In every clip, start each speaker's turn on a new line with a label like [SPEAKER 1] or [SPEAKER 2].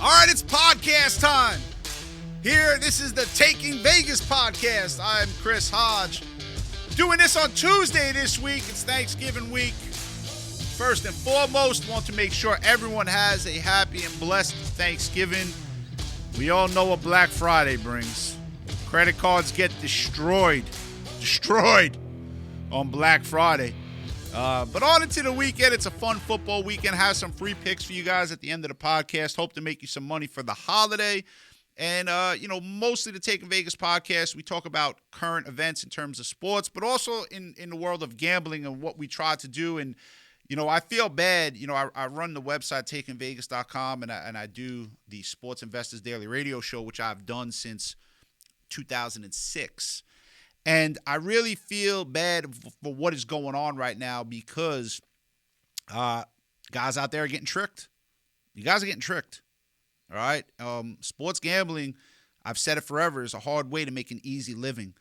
[SPEAKER 1] All right, it's podcast time. Here, this is the Taking Vegas Podcast. I'm Chris Hodge. Doing this on Tuesday this week. It's Thanksgiving week. First and foremost, want to make sure everyone has a happy and blessed Thanksgiving. We all know what Black Friday brings. Credit cards get destroyed on Black Friday. But on into the weekend. It's a fun football weekend. Have some free picks for you guys at the end of the podcast. Hope to make you some money for the holiday. And, mostly the Taking Vegas podcast, we talk about current events in terms of sports, but also in the world of gambling and what we try to do. And, I feel bad. I run the website, takingvegas.com, and I do the Sports Investors Daily Radio Show, which I've done since 2006. And I really feel bad for what is going on right now because guys out there are getting tricked. You guys are getting tricked. All right. Sports gambling, I've said it forever, is a hard way to make an easy living.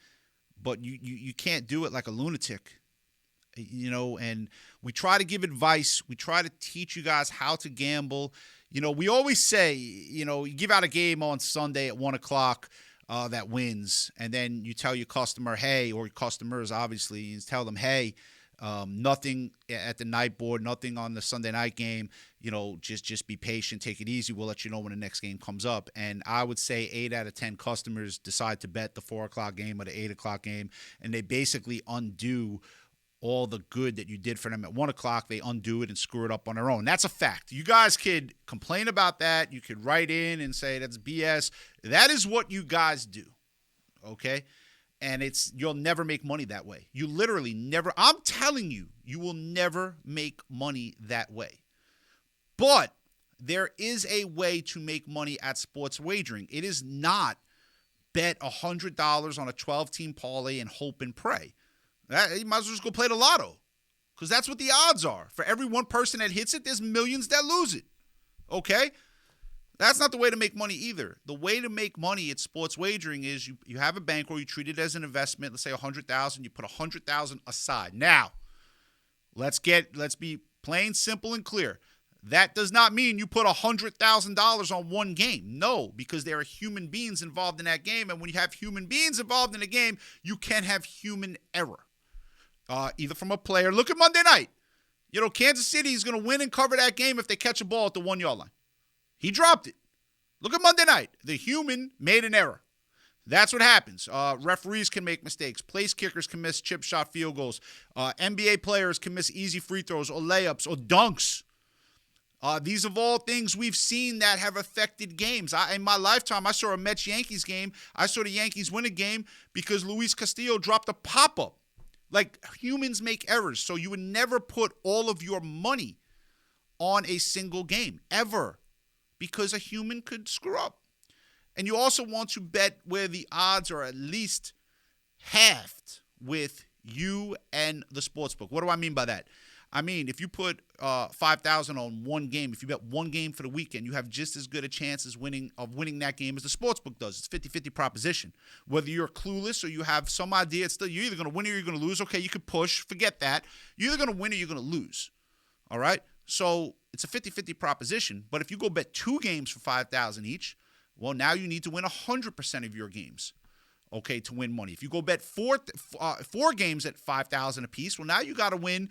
[SPEAKER 1] But you can't do it like a lunatic. And we try to give advice. We try to teach you guys how to gamble. We always say, you give out a game on Sunday at 1 o'clock. That wins, and then you tell your customer, hey, or your customers, obviously, you tell them, hey, nothing at the night board, nothing on the Sunday night game, just be patient, take it easy, we'll let you know when the next game comes up. And I would say 8 out of 10 customers decide to bet the 4 o'clock game or the 8 o'clock game, and they basically undo all the good that you did for them at 1 o'clock. They undo it and screw it up on their own. That's a fact. You guys could complain about that. You could write in and say that's BS. That is what you guys do, okay? And you'll never make money that way. You literally never. I'm telling you, you will never make money that way. But there is a way to make money at sports wagering. It is not bet $100 on a 12-team parlay and hope and pray. You might as well just go play the lotto because that's what the odds are. For every one person that hits it, there's millions that lose it, okay? That's not the way to make money either. The way to make money at sports wagering is you have a bankroll, you treat it as an investment, let's say $100,000, you put $100,000 aside. Now, let's be plain, simple, and clear. That does not mean you put $100,000 on one game. No, because there are human beings involved in that game, and when you have human beings involved in a game, you can have human error. Either from a player. Look at Monday night. Kansas City is going to win and cover that game if they catch a ball at the 1-yard line. He dropped it. Look at Monday night. The human made an error. That's what happens. Referees can make mistakes. Place kickers can miss chip shot field goals. NBA players can miss easy free throws or layups or dunks. These are all things we've seen that have affected games. In my lifetime, I saw a Mets-Yankees game. I saw the Yankees win a game because Luis Castillo dropped a pop-up. Like, humans make errors, so you would never put all of your money on a single game, ever, because a human could screw up. And you also want to bet where the odds are at least halved with you and the sportsbook. What do I mean by that? I mean, if you put $5,000 on one game, if you bet one game for the weekend, you have just as good a chance as winning that game as the sportsbook does. It's 50-50 proposition. Whether you're clueless or you have some idea, you're either going to win or you're going to lose. Okay, you could push. Forget that. You're either going to win or you're going to lose. All right? So it's a 50-50 proposition. But if you go bet 2 games for $5,000 each, well, now you need to win 100% of your games, okay, to win money. If you go bet four games at $5,000 apiece, well, now you got to win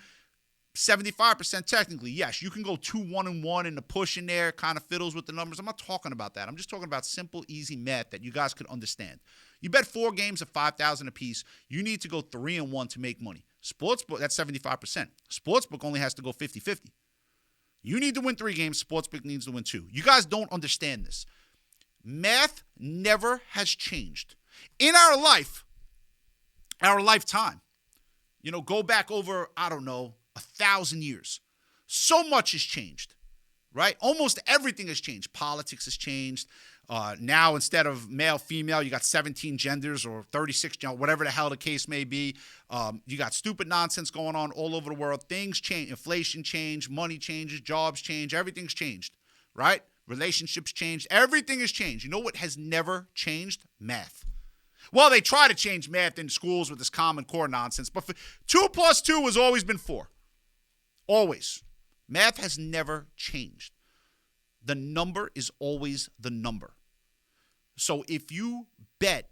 [SPEAKER 1] 75% technically. Yes, you can go 2-1-1 and the push in there kind of fiddles with the numbers. I'm not talking about that. I'm just talking about simple, easy math that you guys could understand. You bet 4 games at $5,000 apiece. You need to go 3-1 to make money. Sportsbook, that's 75%. Sportsbook only has to go 50-50. You need to win 3 games. Sportsbook needs to win 2. You guys don't understand this. Math never has changed. In our lifetime, go back over, 1,000 years. So much has changed, right? Almost everything has changed. Politics has changed. Now, instead of male, female, you got 17 genders or 36, whatever the hell the case may be. You got stupid nonsense going on all over the world. Things change. Inflation changed. Money changes. Jobs change. Everything's changed, right? Relationships changed. Everything has changed. You know what has never changed? Math. Well, they try to change math in schools with this Common Core nonsense, but 2 + 2 has always been 4. Always. Math has never changed. the number is always the number. So if you bet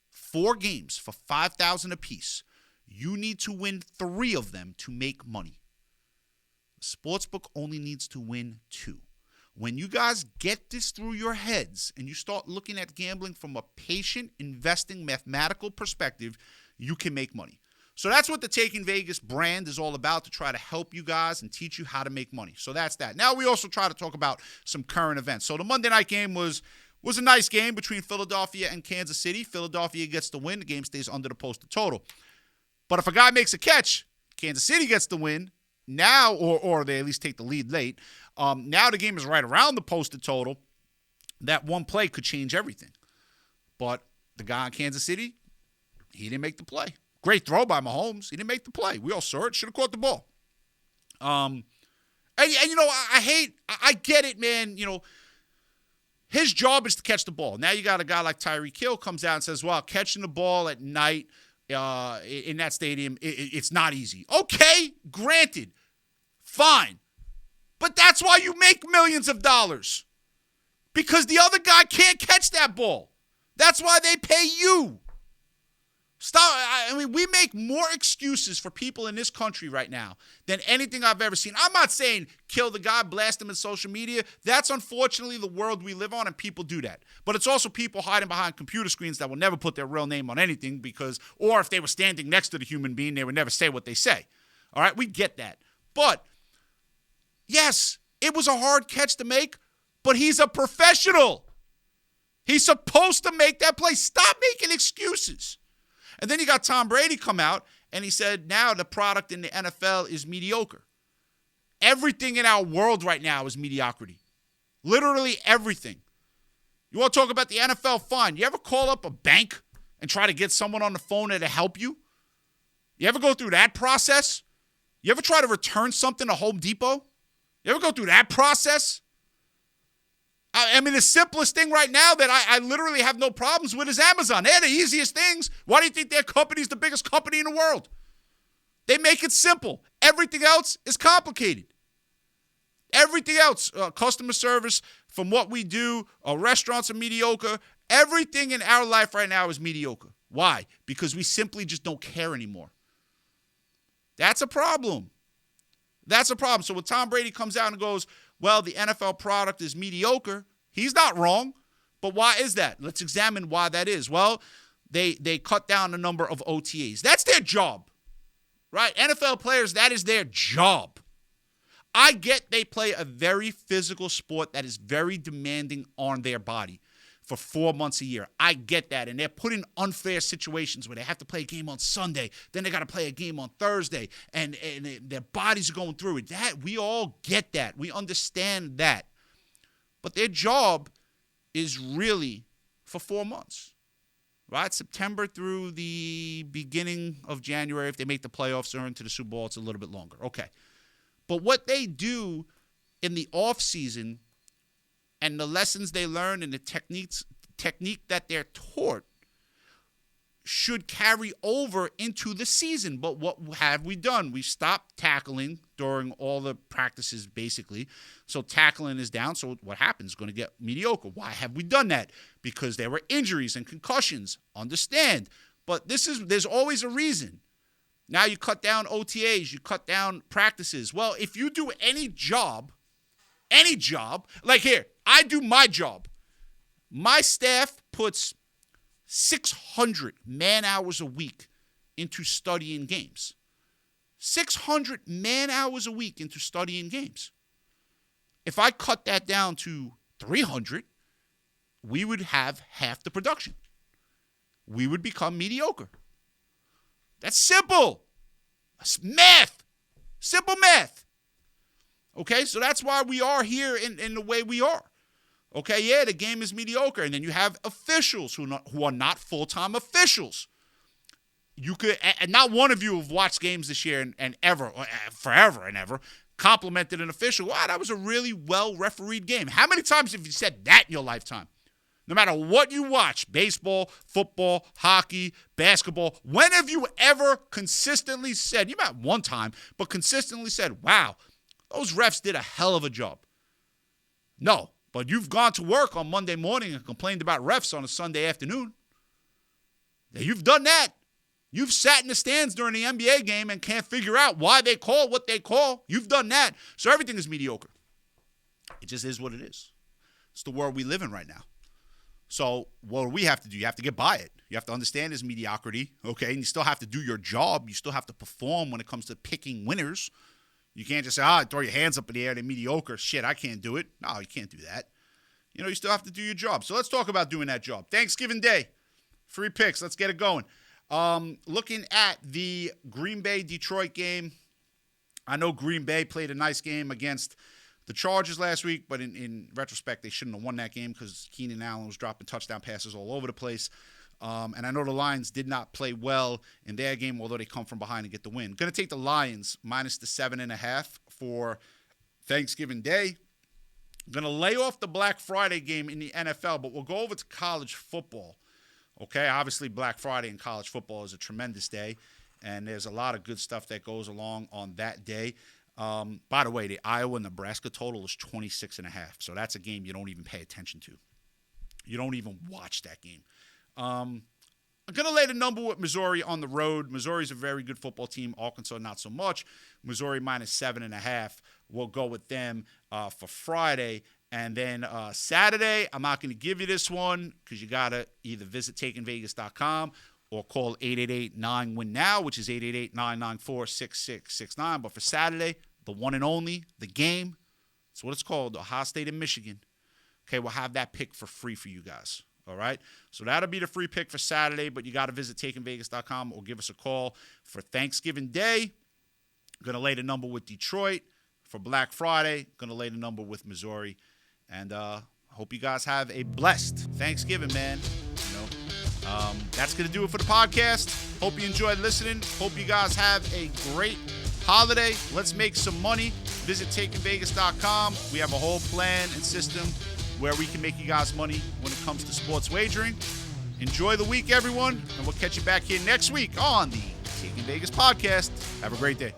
[SPEAKER 1] 4 games for $5,000 apiece, you need to win 3 of them to make money. The sportsbook only needs to win 2. When you guys get this through your heads and you start looking at gambling from a patient, investing, mathematical perspective, you can make money. So that's what the Taking Vegas brand is all about, to try to help you guys and teach you how to make money. So that's that. Now we also try to talk about some current events. So the Monday night game was a nice game between Philadelphia and Kansas City. Philadelphia gets the win. The game stays under the posted total. But if a guy makes a catch, Kansas City gets the win. Now, or they at least take the lead late. Now the game is right around the posted total. That one play could change everything. But the guy in Kansas City, he didn't make the play. Great throw by Mahomes. He didn't make the play. We all saw it. Should have caught the ball. And you know, I get it, man. You know, his job is to catch the ball. Now you got a guy like Tyreek Hill comes out and says, well, catching the ball at night in that stadium, it's not easy. Okay, granted. Fine. But that's why you make millions of dollars. Because the other guy can't catch that ball. That's why they pay you. Stop. I mean, we make more excuses for people in this country right now than anything I've ever seen. I'm not saying kill the guy, blast him in social media. That's unfortunately the world we live on, and people do that. But it's also people hiding behind computer screens that will never put their real name on anything because, or if they were standing next to the human being, they would never say what they say. All right, we get that. But, yes, it was a hard catch to make, but he's a professional. He's supposed to make that play. Stop making excuses. And then you got Tom Brady come out, and he said now the product in the NFL is mediocre. Everything in our world right now is mediocrity. Literally everything. You want to talk about the NFL? Fine. You ever call up a bank and try to get someone on the phone to help you? You ever go through that process? You ever try to return something to Home Depot? You ever go through that process? I mean, the simplest thing right now that I literally have no problems with is Amazon. They're the easiest things. Why do you think their company is the biggest company in the world? They make it simple. Everything else is complicated. Everything else, customer service, from what we do, restaurants are mediocre. Everything in our life right now is mediocre. Why? Because we simply just don't care anymore. That's a problem. That's a problem. So when Tom Brady comes out and goes, well, the NFL product is mediocre, he's not wrong. But why is that? Let's examine why that is. Well, they cut down the number of OTAs. That's their job, right? NFL players, that is their job. I get they play a very physical sport that is very demanding on their body for 4 months a year. I get that. And they're put in unfair situations where they have to play a game on Sunday. Then they got to play a game on Thursday. And their bodies are going through it. That, we all get that. We understand that. But their job is really for 4 months, right? September through the beginning of January. If they make the playoffs or into the Super Bowl, it's a little bit longer. Okay. But what they do in the offseason and the lessons they learn and the technique that they're taught should carry over into the season. But what have we done? We've stopped tackling during all the practices, basically. So tackling is down. So what happens? It's going to get mediocre. Why have we done that? Because there were injuries and concussions. Understand. But there's always a reason. Now you cut down OTAs. You cut down practices. Well, if you do any job, like here, I do my job. My staff puts 600 man-hours a week into studying games. 600 man-hours a week into studying games. If I cut that down to 300, we would have half the production. We would become mediocre. That's simple. That's math. Simple math. Okay, so that's why we are here in the way we are. Okay, yeah, the game is mediocre. And then you have officials who are not full-time officials. You could, and not one of you have watched games this year and ever, or forever and ever, complimented an official. Wow, that was a really well-refereed game. How many times have you said that in your lifetime? No matter what you watch, baseball, football, hockey, basketball, when have you ever consistently said, you might one time, but consistently said, wow, those refs did a hell of a job. No, but you've gone to work on Monday morning and complained about refs on a Sunday afternoon. Now, you've done that. You've sat in the stands during the NBA game and can't figure out why they call what they call. You've done that. So everything is mediocre. It just is what it is. It's the world we live in right now. So what do we have to do? You have to get by it. You have to understand this mediocrity, okay? And you still have to do your job. You still have to perform when it comes to picking winners. You can't just say, throw your hands up in the air, they're mediocre. Shit, I can't do it. No, you can't do that. You still have to do your job. So let's talk about doing that job. Thanksgiving Day, free picks. Let's get it going. Looking at the Green Bay-Detroit game, I know Green Bay played a nice game against the Chargers last week, but in retrospect, they shouldn't have won that game because Keenan Allen was dropping touchdown passes all over the place. And I know the Lions did not play well in their game, although they come from behind and get the win. Going to take the Lions minus the 7.5 for Thanksgiving Day. Going to lay off the Black Friday game in the NFL, but we'll go over to college football. Okay, obviously Black Friday in college football is a tremendous day, and there's a lot of good stuff that goes along on that day. By the way, the Iowa-Nebraska total is 26.5, so that's a game you don't even pay attention to. You don't even watch that game. I'm going to lay the number with Missouri on the road. Missouri's a very good football team. Arkansas, not so much. Missouri minus 7.5. We'll go with them for Friday. And then Saturday, I'm not going to give you this one because you got to either visit takingvegas.com or call 888-9-WIN-NOW, which is 888-994-6669. But for Saturday, the one and only, the game, that's what it's called, Ohio State and Michigan. Okay, we'll have that pick for free for you guys. All right, so that'll be the free pick for Saturday, but you got to visit takingvegas.com or give us a call for Thanksgiving Day. Going to lay the number with Detroit. For Black Friday, going to lay the number with Missouri. And hope you guys have a blessed Thanksgiving, man. That's going to do it for the podcast. Hope you enjoyed listening. Hope you guys have a great holiday. Let's make some money. Visit takingvegas.com. We have a whole plan and system where we can make you guys money when it comes to sports wagering. Enjoy the week, everyone, and we'll catch you back here next week on the Taking Vegas Podcast. Have a great day.